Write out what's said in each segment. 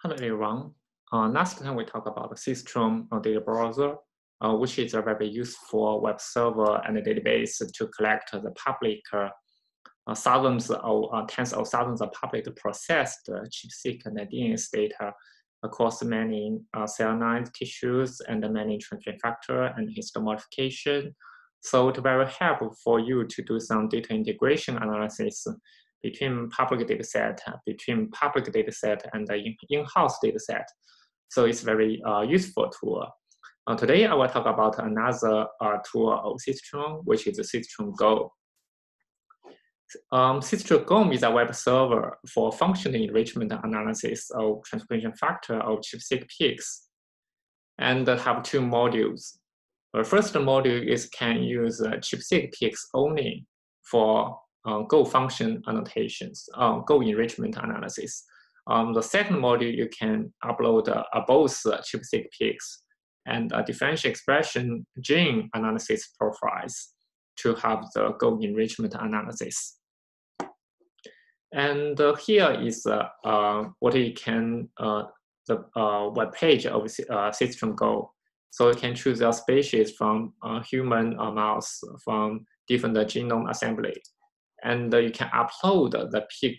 Hello everyone. Last time we talked about the Cistrome data browser, which is a very useful web server and a database to collect the public thousands or tens of thousands of public processed ChIP-seq and DNA data across many cell lines, tissues, and many transcription factor and histomodification. So it's very helpful for you to do some data integration analysis between public dataset and the in-house dataset. So it's very useful tool. Today I will talk about another tool of Cistrome, which is Cistrome Go. Cistrome Go is a web server for functional enrichment analysis of transcription factor of ChIP-seq and have two modules. The first module is can use ChIP-seq only for Go function annotations, Go enrichment analysis. The second module, you can upload both ChIP-seq and differential expression gene analysis profiles to have the Go enrichment analysis. And here is what you can, the web page of Cistrome Go. So you can choose a species from human or mouse from different genome assembly. And you can upload the peak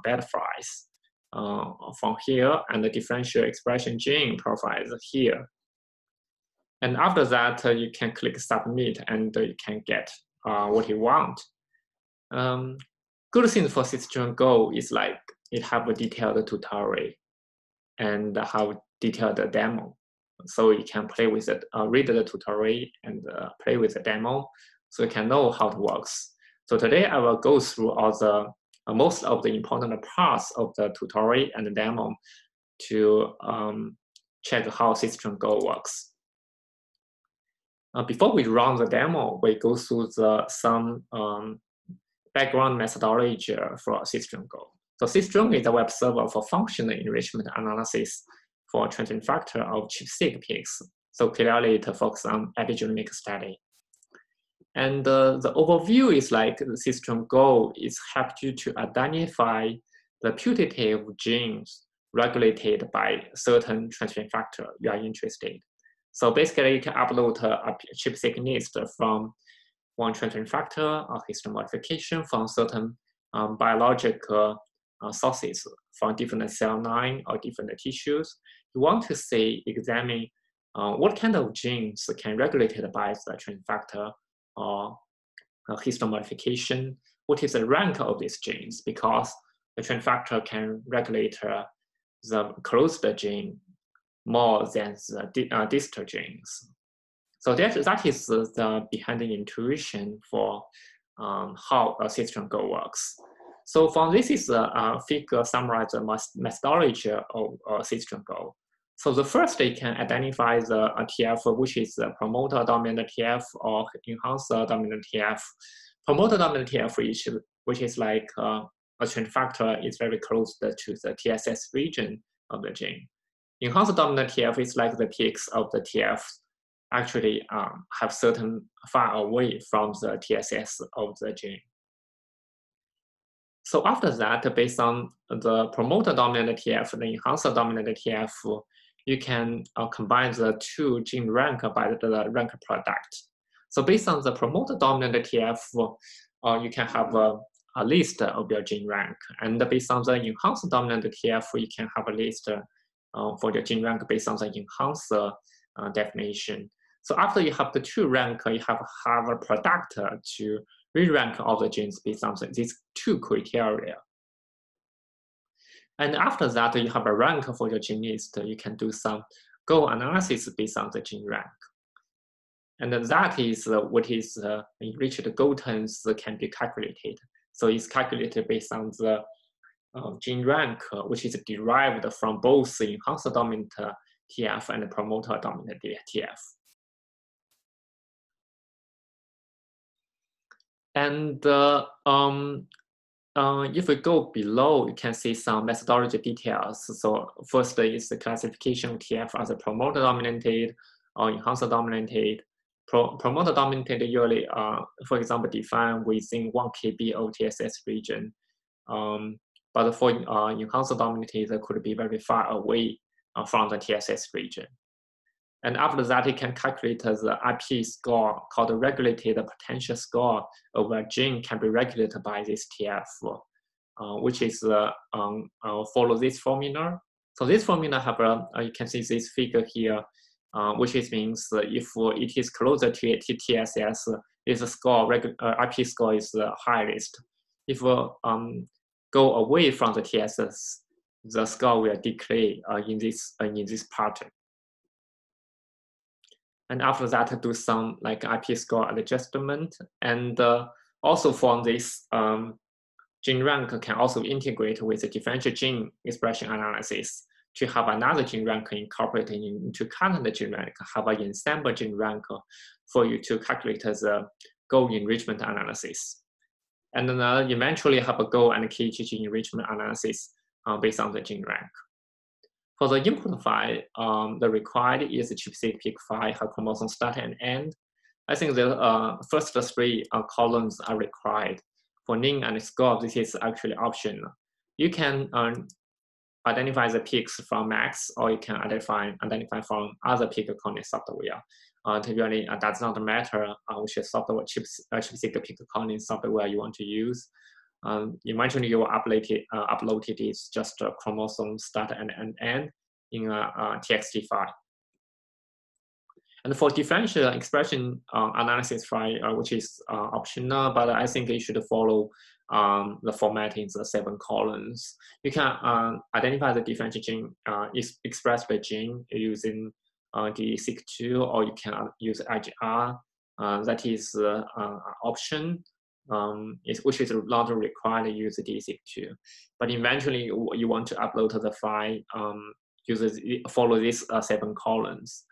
bed files from here and the differential expression gene profiles here. And after that, you can click submit and you can get what you want. Good thing for Cistrome Go is like it have a detailed tutorial and have detailed demo. So you can play with it, read the tutorial and play with the demo so you can know how it works. So today I will go through all the most of the important parts of the tutorial and the demo to check how Cistrome Go works. Before we run the demo, we go through some background methodology for Cistrome Go. So Cistrome is a web server for functional enrichment analysis for transcription factor of ChIP-seq. So clearly it focuses on epigenomic study. And the overview is like the Cistrome Go is help you to identify the putative genes regulated by certain transcription factor you are interested. So basically you can upload a ChIP-seq list from one transcription factor or histomodification from certain biological sources from different cell line or different tissues. You want to examine what kind of genes can regulate by the transcription factor or histomodification. What is the rank of these genes? Because the transcription factor can regulate the closed gene more than the distal genes. So that is the behind the intuition for how a Cistrome Go works. So from this is a figure summarize the methodology of Cistrome Go. So the first, you can identify the TF, which is the promoter dominant TF or enhancer dominant TF. Promoter dominant TF, which is like a transcription factor is very close to the TSS region of the gene. Enhancer dominant TF is like the peaks of the TF actually have certain far away from the TSS of the gene. So after that, based on the promoter dominant TF, the enhancer dominant TF, you can combine the two gene rank by the rank product. So based on the promoter dominant TF, you can have a list of your gene rank. And based on the enhancer dominant TF, you can have a list for the gene rank based on the enhancer definition. So after you have the two rank, you have a product to re-rank all the genes based on these two criteria. And after that, you have a rank for your gene list. You can do some Go analysis based on the gene rank. And that is what is enriched Go terms can be calculated. So it's calculated based on the gene rank, which is derived from both the enhancer dominant TF and the promoter dominant TF. And if we go below, you can see some methodology details. So first is the classification of TF as a promoter dominated or enhancer dominated. Promoter dominated usually, for example, defined within 1 kb of TSS region. but for enhancer dominated, it could be very far away from the TSS region. And after that, it can calculate the IP score called the regulated potential score of a gene can be regulated by this TF, which is follow this formula. So this formula have you can see this figure here, which means if it is closer to TSS, this score IP score is the highest. If go away from the TSS, the score will decay in this pattern. And after that, do some like IP score adjustment, and also from this gene rank can also integrate with the differential gene expression analysis to have another gene rank incorporated into current gene rank, have an ensemble gene rank for you to calculate the goal enrichment analysis. And then eventually have a goal and KGG enrichment analysis based on the gene rank. For the input file, the required is the ChIP-seq file, her chromosome start and end. I think the first three columns are required. For name and score, this is actually optional. You can identify the peaks from Max, or you can identify from other peak counting software. To really, does not matter which software ChIP-seq peak counting software you want to use. Eventually, you will upload it is just a chromosome start and end in a TXT file. And for differential expression analysis file, which is optional, but I think you should follow the formatting, the 7 columns. You can identify the differential gene expressed by gene using the ChIP-2, or you can use IGR. That is option. Which is not required to use the ChIP-2. But eventually, you want to upload the file, follow these 7 columns.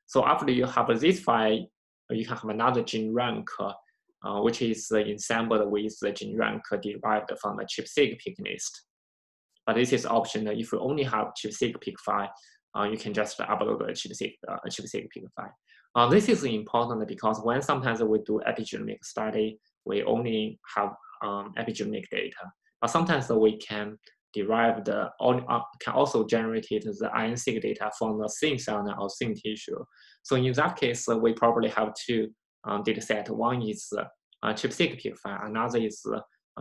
So after you have this file, you can have another gene rank, which is ensembled with the gene rank derived from the ChIP-seq pick list. But this is optional. If you only have ChIP-seq pick file, you can just upload a ChIP-seq pick file. This is important because when sometimes we do epigenomic study, we only have epigenomic data, but sometimes we can derive can also generate the iron-seq data from the thin cell or thin tissue. So in that case, we probably have 2 data sets. One is ChIP-seq pick file, another is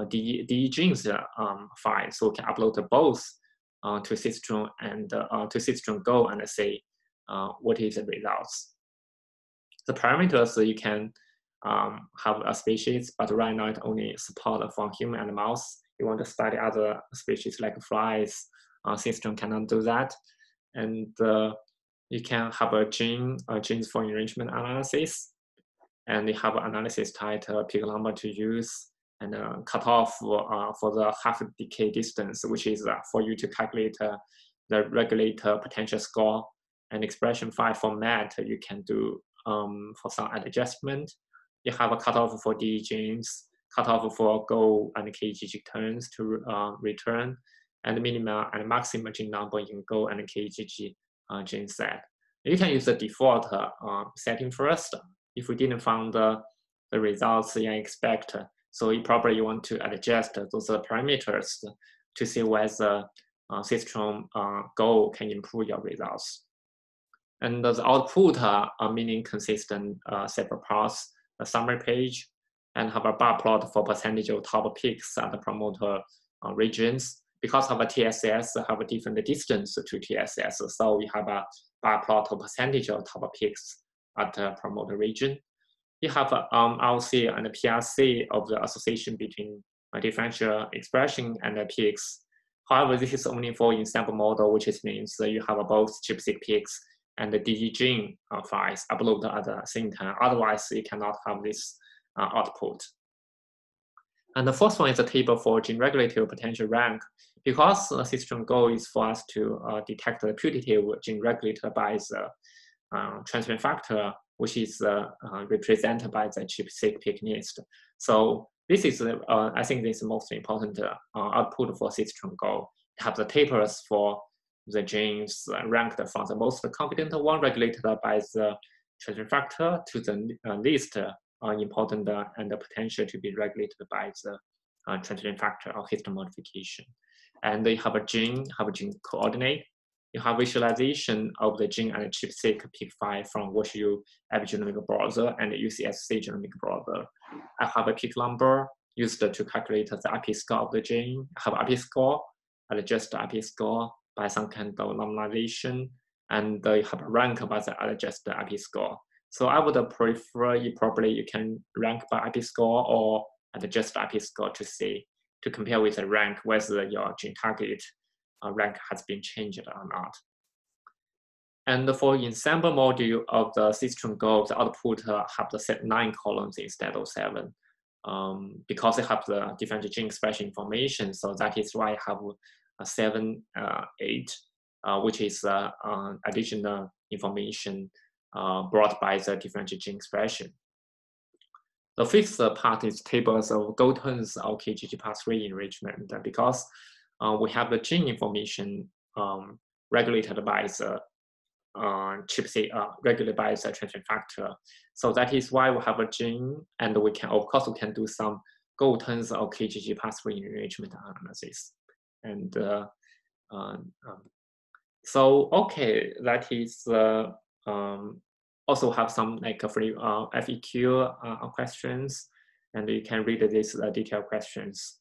DE genes file. So we can upload both to Cistrome and to Cistrome Go and see what is the results. The parameters you can have a species, but right now it only support for human and mouse. You want to study other species like flies, Cistrome cannot do that. And you can have a genes for enrichment analysis, and you have an analysis type peak number to use, and cutoff for the half decay distance, which is for you to calculate the regulator potential score, and expression file format you can do for some adjustment. You have a cutoff for DE genes, cutoff for Go and KGG turns to return, and minimum and maximum gene number in Go and KGG gene set. You can use the default setting first. If we didn't find the results you expect, so you probably want to adjust those parameters to see whether Cistrome Go can improve your results. And the output meaning consistent separate paths, the summary page, and have a bar plot for percentage of top peaks at the promoter regions. Because of a TSS have a different distance to TSS, so we have a bar plot of percentage of top peaks at the promoter region. You have RC and PRC of the association between differential expression and the peaks. However, this is only for ensemble model, which means you have both ChIP-seq peaks and the DG gene files uploaded at the same time. Otherwise, you cannot have this output. And the first one is a table for gene regulatory potential rank. Because Cistrome Go is for us to detect the putative gene regulated by the transcript factor, which is represented by the ChIP-seq pick list. So this is, I think this is the most important output for Cistrome Go. Have the tables for the genes ranked from the most confident one regulated by the transcript factor to the least important and the potential to be regulated by the transcript factor or histone modification. And you have a gene coordinate. You have visualization of the gene and ChIP-seq peak file from WashU epigenomic browser and UCSC genomic browser. I have a peak number used to calculate the IP score of the gene. I have IP score, and adjust the IP score by some kind of normalization, and you have a rank by the adjust the IP score. So I would prefer you probably you can rank by IP score or adjust the IP score to compare with the rank whether your gene target rank has been changed or not. And for ensemble module of the ChIP-seq, the output have the set 9 columns instead of 7. Because they have the different gene expression information, so that is why I have 7, 8, which is additional information brought by the different gene expression. The fifth part is tables of GOTONs or KGG pathway enrichment, because we have the gene information regulated by the ChIP-seq, regulated by the transcription factor. So that is why we have a gene, and we can, of course, we can do some GOTONs or KGG pathway enrichment analysis. And so, okay, that is also have some like free FAQ questions, and you can read these detailed questions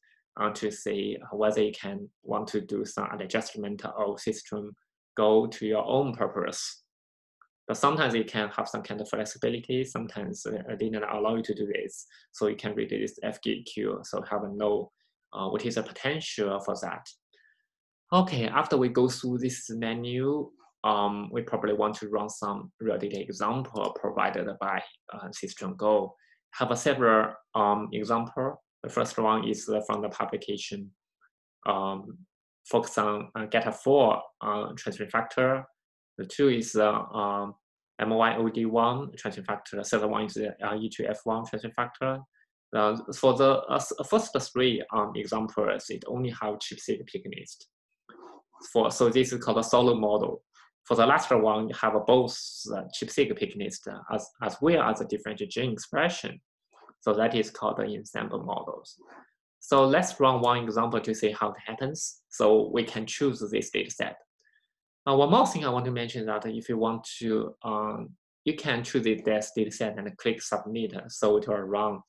to see whether you can want to do some adjustment of system go to your own purpose. But sometimes you can have some kind of flexibility. Sometimes it didn't allow you to do this. So you can read this FAQ, so have a know what is the potential for that. Okay, after we go through this menu, we probably want to run some real data example provided by ChIP-seq. Have a several example. The first one is from the publication. Focus on GATA4 transcription factor. The 2 is MYOD1 transcription factor. The third one is the E2F1 transcription factor. For the first 3 examples, it only have ChIP-seq pick list. So this is called a solo model. For the last one, you have both ChIP-seq pick list as well as a different gene expression. So that is called the ensemble models. So let's run one example to see how it happens. So we can choose this data set. One more thing I want to mention is that if you want to, you can choose this data set and click submit, so it will run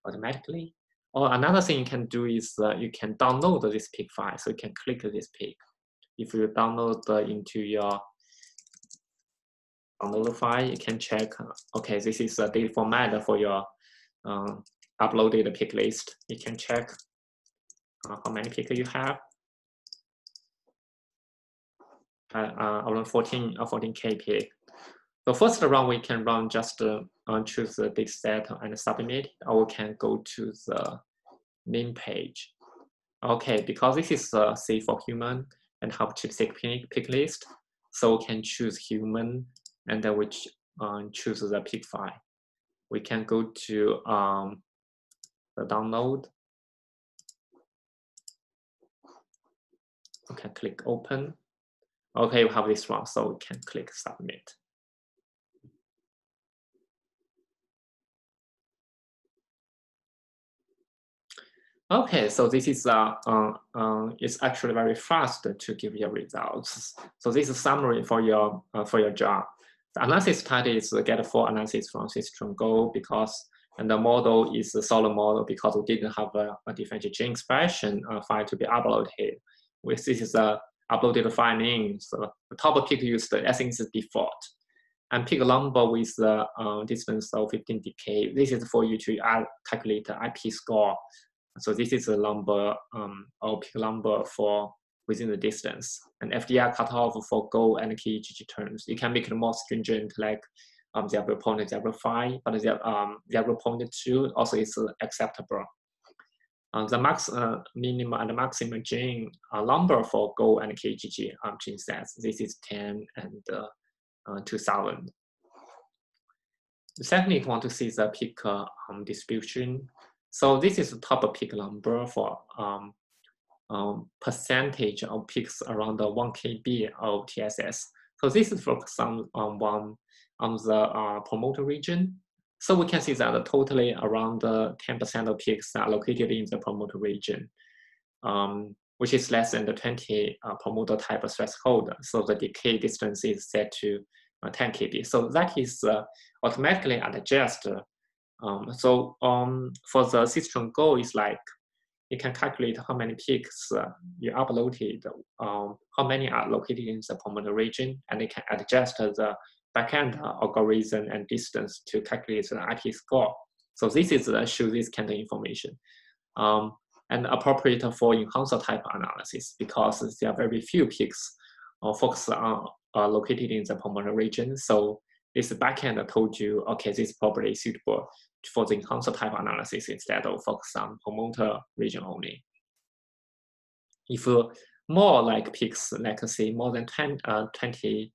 automatically. Or another thing you can do is you can download this pick file. So you can click this pick. If you download into your download file, you can check, okay, this is the data format for your uploaded pick list. You can check how many pick you have. Around 14K pick. The first run we can run just choose the data set and submit, or we can go to the main page. Okay, because this is C for human and have ChIP-seq pick list, so we can choose human and then we choose the pick file. We can go to the download. Okay, click open. Okay, we have this one, so we can click submit. Okay, so this is it's actually very fast to give you results. So this is a summary for your job. The analysis type is GATA4 analysis from ChIP-seq because, and the model is a solid model because we didn't have a different gene expression file to be uploaded. This is a uploaded file name. So the top pick used, I think, is default. And pick number with the distance of 15 decay. This is for you to calculate the IP score. So this is the number or pick number for within the distance. And FDR cutoff for Go and KGG terms. You can make it more stringent, like 0.05, but 0.2 also is acceptable. The max minimum and maximum gene number for Go and KGG gene sets. This is 10 and 2000. Secondly, you want to see the peak distribution. So this is the top peak number for percentage of peaks around the 1 KB of TSS. So this is focused on the promoter region. So we can see that totally around 10% of peaks are located in the promoter region. which is less than the 20 promoter type threshold. So the decay distance is set to 10 kb. So that is automatically adjusted. For the cistron Go, it's like you can calculate how many peaks you uploaded, how many are located in the promoter region, and you can adjust the backend algorithm and distance to calculate the IP score. So this is show this kind of information. And appropriate for enhancer type analysis because there are very few peaks focused on located in the promoter region. So this backend told you, okay, this is probably suitable for the enhancer type analysis instead of focus on promoter region only. If more like peaks, like say more than 20%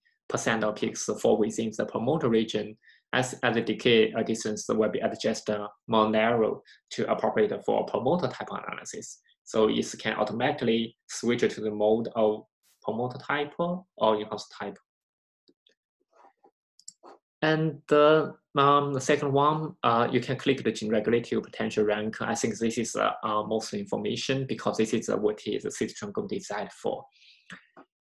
of peaks fall within the promoter region, as the decay distance will be adjusted more narrow to appropriate for promoter type analysis. So it can automatically switch to the mode of promoter type or enhancer type. And the second one, you can click the gene regulative potential rank. I think this is most information because this is what is the cistron Go designed for.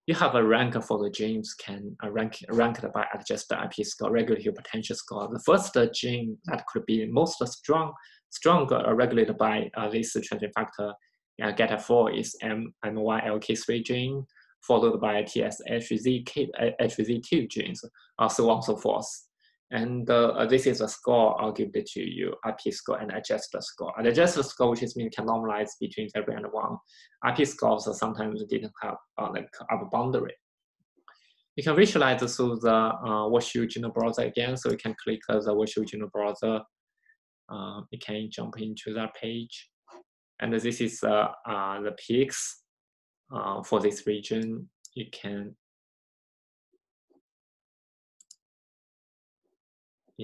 You have a rank for the genes can ranked by adjusted IP score, regulative potential score. The first gene that could be most strong regulated by this transient factor GATA4 is MYLK3 gene, followed by TSHZ2 genes, so on and so forth. And this is a score I'll give it to you, IP score and adjusted score. An adjusted score, which means can normalize between 0 and 1. IP scores sometimes didn't have like upper boundary. You can visualize through the Washu genome browser again. So you can click the Washu genome browser. You can jump into that page. And this is the peaks for this region. You can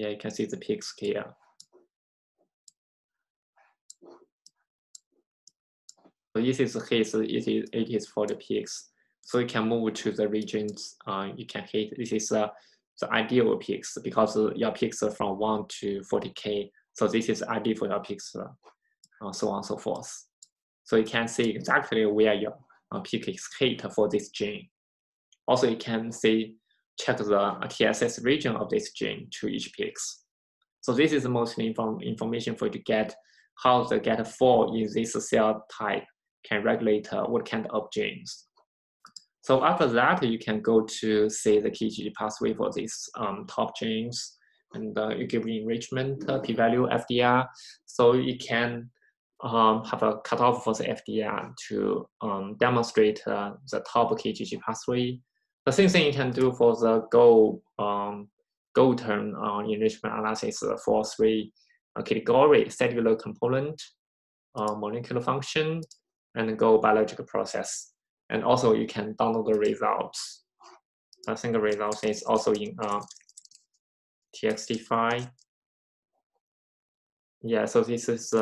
you can see the peaks here. So this is his, it is for the peaks. So you can move to the regions you can hit. This is the ideal peaks because your peaks are from 1 to 40K. So this is ideal for your peaks, so on and so forth. So you can see exactly where your peak is hit for this gene. Also, you can see check the TSS region of this gene to each peaks. So this is mostly information for you to get how the GATA4 in this cell type can regulate what kind of genes. So after that, you can go to say the KGG pathway for these top genes, and you give enrichment p-value FDR. So you can have a cutoff for the FDR to demonstrate the top KGG pathway. The same thing you can do for the Go term enrichment analysis for 3 categories: cellular component, molecular function, and Go biological process. And also you can download the results. I think the results is also in TXT file. Yeah, so this is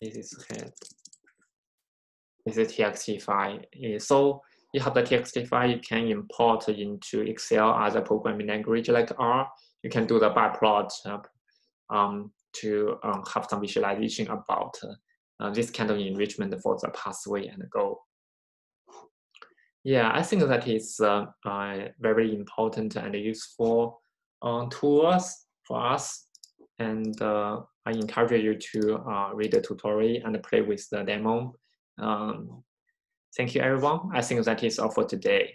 TXT file. So you have the TXT file, you can import into Excel as a programming language like R. You can do the bar plot to have some visualization about this kind of enrichment for the pathway and Go. Yeah, I think that is very important and useful tools for us. And I encourage you to read the tutorial and play with the demo. Thank you, everyone. I think that is all for today.